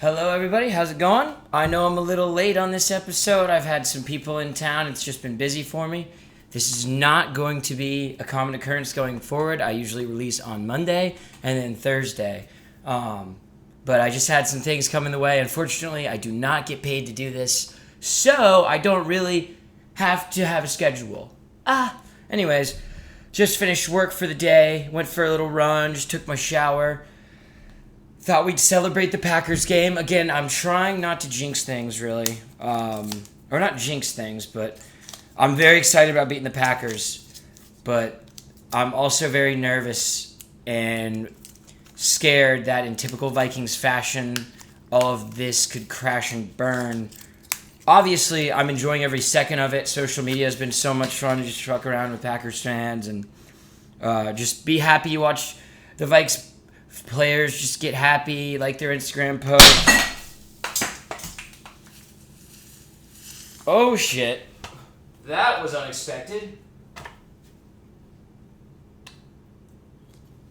Hello, everybody. How's it going? I know I'm a little late on this episode. I've had some people in town. It's just been busy for me. This is not going to be a common occurrence going forward. I usually release on Monday and then Thursday. But I just had some things come in the way. Unfortunately, I do not get paid to do this, so I don't really have to have a schedule. Anyways, just finished work for the day, went for a little run, just took my shower. Thought we'd celebrate the Packers game. Again, I'm trying not to jinx things, really. Or not jinx things, but I'm very excited about beating the Packers. But I'm also very nervous and scared that in typical Vikings fashion, all of this could crash and burn. Obviously, I'm enjoying every second of it. Social media has been so much fun to just truck around with Packers fans and just be happy you watch the Vikes players just get happy, like their Instagram post. Oh shit. That was unexpected.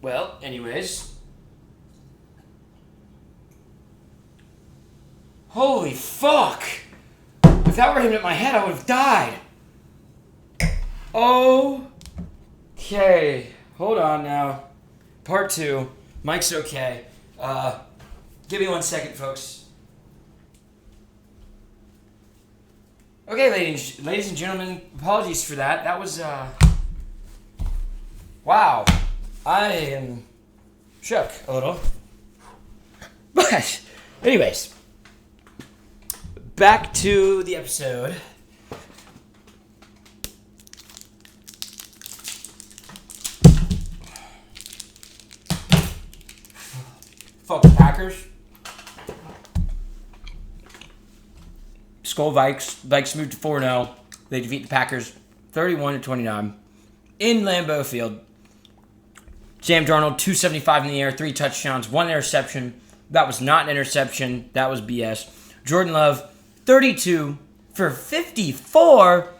Well, anyways. Holy fuck! If that were hitting at my head, I would have died. Okay. Hold on now. Part 2. Mike's okay. Give me 1 second, folks. Okay, ladies and gentlemen, apologies for that. That was, wow. I am shook a little. But, anyways, back to the episode. Fuck the Packers. SKOL Vikes. Vikes moved to 4-0. They defeat the Packers 31-29 in Lambeau Field. Sam Darnold, 275 in the air, 3 touchdowns, 1 interception. That was not an interception. That was BS. Jordan Love, 32 for 54.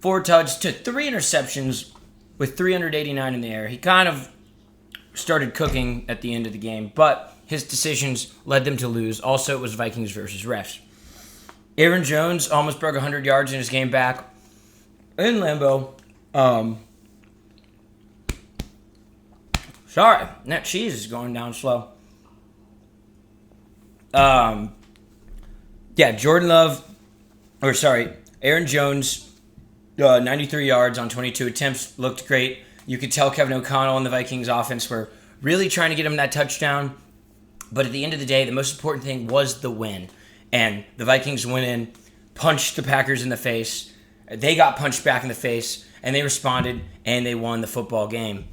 4 touchdowns to 3 interceptions with 389 in the air. He kind of started cooking at the end of the game, but his decisions led them to lose. Also, it was Vikings versus refs. Aaron Jones almost broke 100 yards in his game back in Lambeau. Sorry, that cheese is going down slow. Aaron Jones, 93 yards on 22 attempts, looked great. You could tell Kevin O'Connell and the Vikings offense were really trying to get him that touchdown. But at the end of the day, the most important thing was the win. And the Vikings went in, punched the Packers in the face. They got punched back in the face, and they responded, and they won the football game.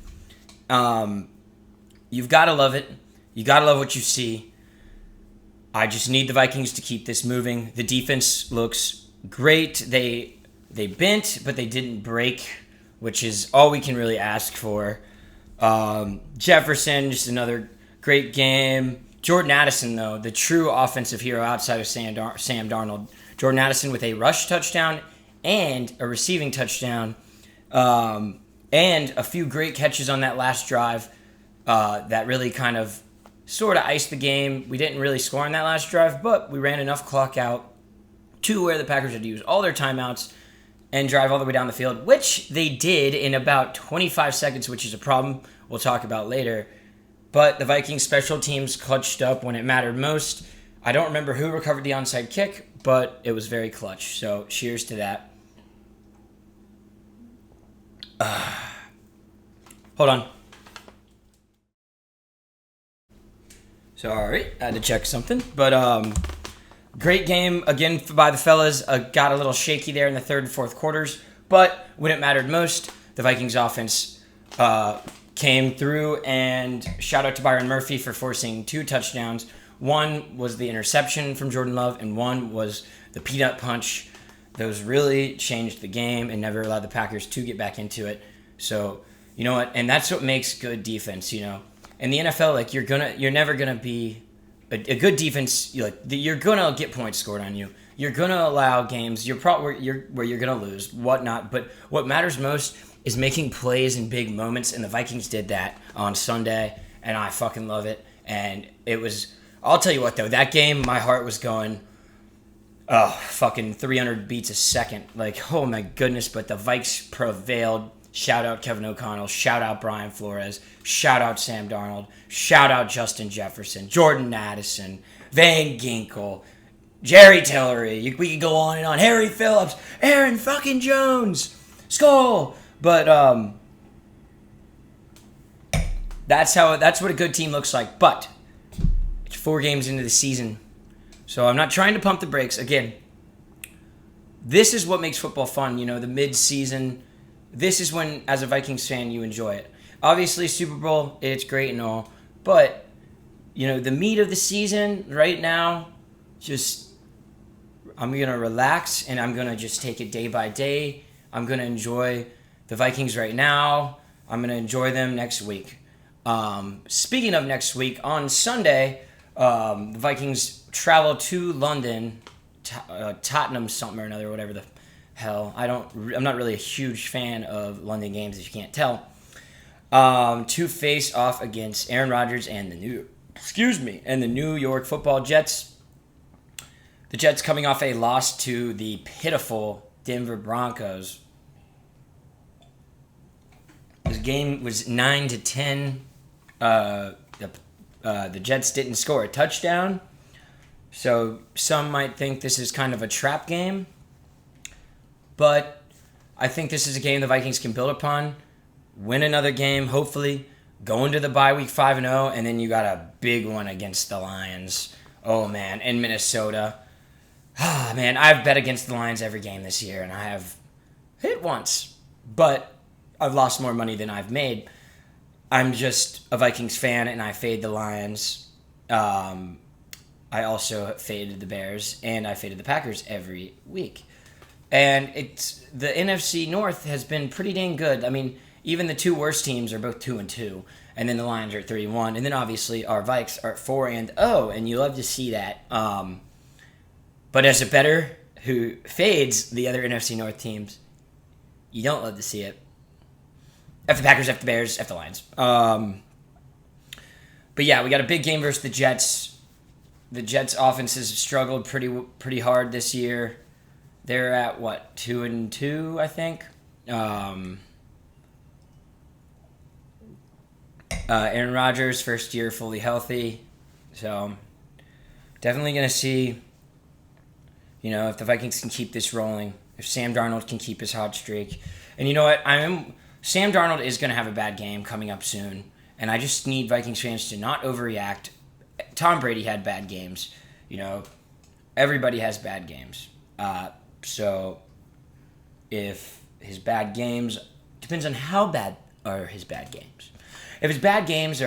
You've got to love it. You got to love what you see. I just need the Vikings to keep this moving. The defense looks great. They bent, but they didn't break, which is all we can really ask for. Jefferson, just another great game. Jordan Addison, though, the true offensive hero outside of Sam Darnold. Jordan Addison with a rush touchdown and a receiving touchdown, and a few great catches on that last drive that really kind of sort of iced the game. We didn't really score on that last drive, but we ran enough clock out to where the Packers had to use all their timeouts and drive all the way down the field, which they did in about 25 seconds, which is a problem we'll talk about later. But the Vikings special teams clutched up when it mattered most. I don't remember who recovered the onside kick, but it was very clutch. So cheers to that. Hold on. Sorry, I had to check something. But great game again by the fellas. Got a little shaky there in the third and fourth quarters. But when it mattered most, the Vikings offense came through, and shout out to Byron Murphy for forcing 2 touchdowns. One was the interception from Jordan Love, and one was the peanut punch. Those really changed the game and never allowed the Packers to get back into it. So, you know what? And that's what makes good defense, you know. In the NFL, like, you're never gonna be a good defense. You're gonna get points scored on you. You're gonna allow games. Where you're gonna lose, whatnot. But what matters most is making plays in big moments, and the Vikings did that on Sunday, and I fucking love it. And it was I'll tell you what, though. That game, my heart was going, oh, fucking 300 beats a second. Like, oh my goodness, but the Vikes prevailed. Shout out Kevin O'Connell. Shout out Brian Flores. Shout out Sam Darnold. Shout out Justin Jefferson. Jordan Addison. Van Ginkel. Jerry Tillery. We could go on and on. Harry Phillips. Aaron fucking Jones. SKOL. But, that's what a good team looks like. But it's 4 games into the season. So I'm not trying to pump the brakes. Again, this is what makes football fun, the mid-season. This is when, as a Vikings fan, you enjoy it. Obviously, Super Bowl, it's great and all. But, the meat of the season right now, I'm going to relax and I'm going to just take it day by day. I'm going to enjoy the Vikings right now. I'm going to enjoy them next week. Speaking of next week, on Sunday, the Vikings travel to London, Tottenham something or another, whatever the hell. I'm not really a huge fan of London games, if you can't tell. To face off against Aaron Rodgers and the New York Football Jets. The Jets coming off a loss to the pitiful Denver Broncos. This game was 9-10. The Jets didn't score a touchdown. So some might think this is kind of a trap game. But I think this is a game the Vikings can build upon. Win another game, hopefully. Go into the bye week 5-0. And then you got a big one against the Lions. Oh, man. In Minnesota. Ah, man. I've bet against the Lions every game this year. And I have hit once. But I've lost more money than I've made. I'm just a Vikings fan, and I fade the Lions. I also faded the Bears, and I faded the Packers every week. And the NFC North has been pretty dang good. I mean, even the 2 worst teams are both 2-2, and then the Lions are at 3-1, and then obviously our Vikes are at 4-0, and you love to see that. But as a bettor who fades the other NFC North teams, you don't love to see it. F the Packers, F the Bears, F the Lions. But yeah, we got a big game versus the Jets. The Jets' offense has struggled pretty hard this year. They're at, 2-2, I think? Aaron Rodgers, first year fully healthy. So, definitely going to see, if the Vikings can keep this rolling. If Sam Darnold can keep his hot streak. And you know what? Sam Darnold is going to have a bad game coming up soon. And I just need Vikings fans to not overreact. Tom Brady had bad games. Everybody has bad games. So if his bad games, depends on how bad are his bad games. If his bad games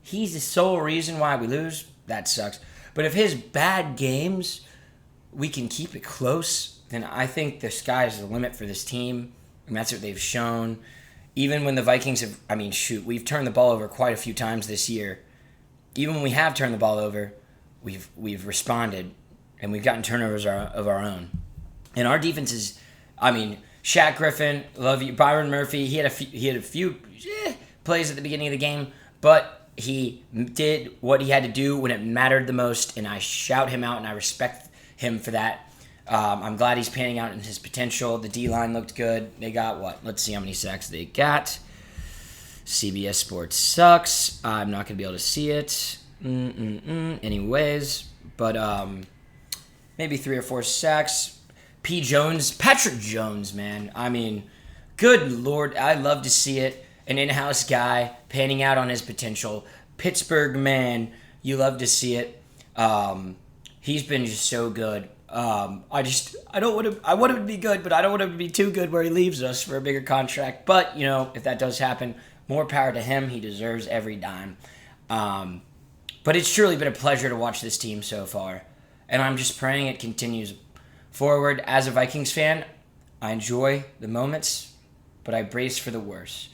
he's the sole reason why we lose, that sucks. But if his bad games, we can keep it close, then I think the sky is the limit for this team. And that's what they've shown. Even when the Vikings we've turned the ball over quite a few times this year. Even when we have turned the ball over, we've responded, and we've gotten turnovers of our own. And our defense is, Shaq Griffin, love you. Byron Murphy, he had a few plays at the beginning of the game, but he did what he had to do when it mattered the most, and I shout him out, and I respect him for that. I'm glad he's panning out in his potential. The D-line looked good. They got Let's see how many sacks they got. CBS Sports sucks. I'm not going to be able to see it. Anyways, but maybe 3 or 4 sacks. Patrick Jones, man. Good Lord. I love to see it. An in-house guy panning out on his potential. Pittsburgh man. You love to see it. He's been just so good. I want him to be good, but I don't want him to be too good where he leaves us for a bigger contract. But, if that does happen, more power to him. He deserves every dime. But it's truly been a pleasure to watch this team so far. And I'm just praying it continues forward. As a Vikings fan, I enjoy the moments, but I brace for the worst.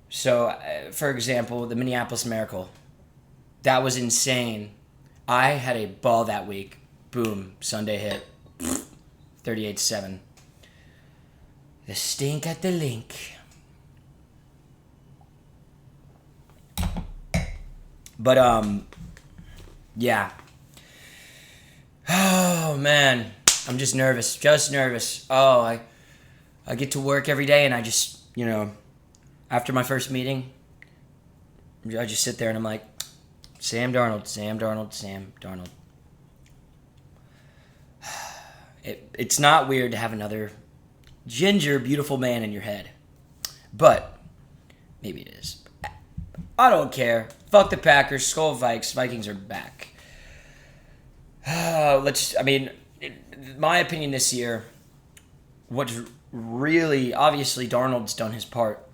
So, for example, the Minneapolis Miracle. That was insane. I had a ball that week. Boom. Sunday hit. 38-7. The stink at the link. But, Yeah. Oh, man. I'm just nervous. Just nervous. Oh, I get to work every day and I just, after my first meeting, I just sit there and I'm like, Sam Darnold, Sam Darnold, Sam Darnold. It's not weird to have another ginger, beautiful man in your head. But maybe it is. I don't care. Fuck the Packers. SKOL Vikes. Vikings are back. My opinion this year, what's really, obviously Darnold's done his part,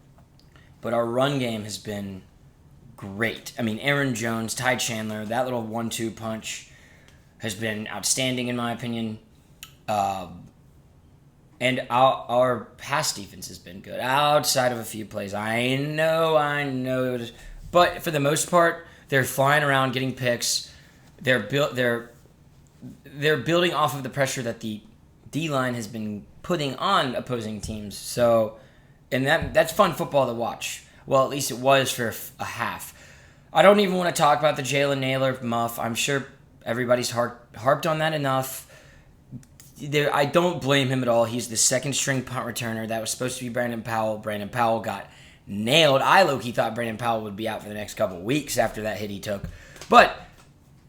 but our run game has been great. I mean, Aaron Jones, Ty Chandler, that little 1-2 punch has been outstanding in my opinion. And our pass defense has been good outside of a few plays. I know. But for the most part, they're flying around getting picks. They're building off of the pressure that the D-line has been putting on opposing teams. So, and that's fun football to watch. Well, at least it was for a half. I don't even want to talk about the Jalen Naylor muff. I'm sure everybody's harped on that enough. I don't blame him at all. He's the second-string punt returner. That was supposed to be Brandon Powell. Brandon Powell got nailed. I low-key thought Brandon Powell would be out for the next couple of weeks after that hit he took. But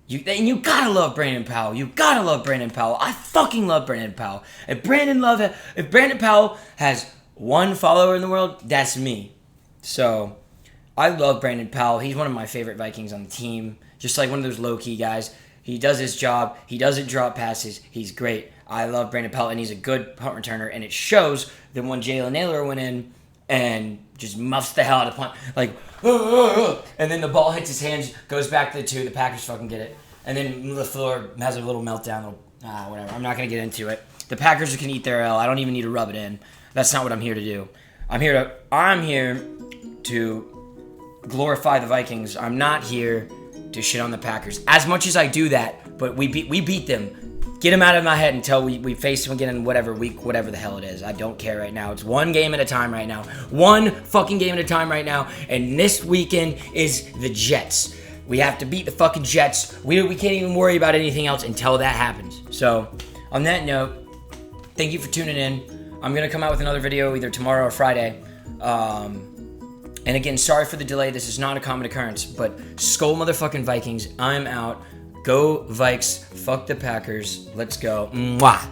you gotta love Brandon Powell. You gotta love Brandon Powell. I fucking love Brandon Powell. If Brandon Powell has one follower in the world, that's me. So I love Brandon Powell. He's one of my favorite Vikings on the team. Just like one of those low-key guys. He does his job. He doesn't drop passes. He's great. I love Brandon Powell, and he's a good punt returner. And it shows that when Jalen Naylor went in and just muffs the hell out of punt, like, and then the ball hits his hands, goes back to the 2. The Packers fucking get it. And then LaFleur has a little meltdown. Whatever. I'm not going to get into it. The Packers can eat their L. I don't even need to rub it in. That's not what I'm here to do. I'm here to glorify the Vikings. I'm not here to shit on the Packers. As much as I do that, but we beat them. Get them out of my head until we face them again in whatever week, whatever the hell it is. I don't care right now. It's one game at a time right now. One fucking game at a time right now. And this weekend is the Jets. We have to beat the fucking Jets. We can't even worry about anything else until that happens. So, on that note, thank you for tuning in. I'm going to come out with another video either tomorrow or Friday. And again, sorry for the delay. This is not a common occurrence. But SKOL motherfucking Vikings. I'm out. Go Vikes. Fuck the Packers. Let's go. Mwah.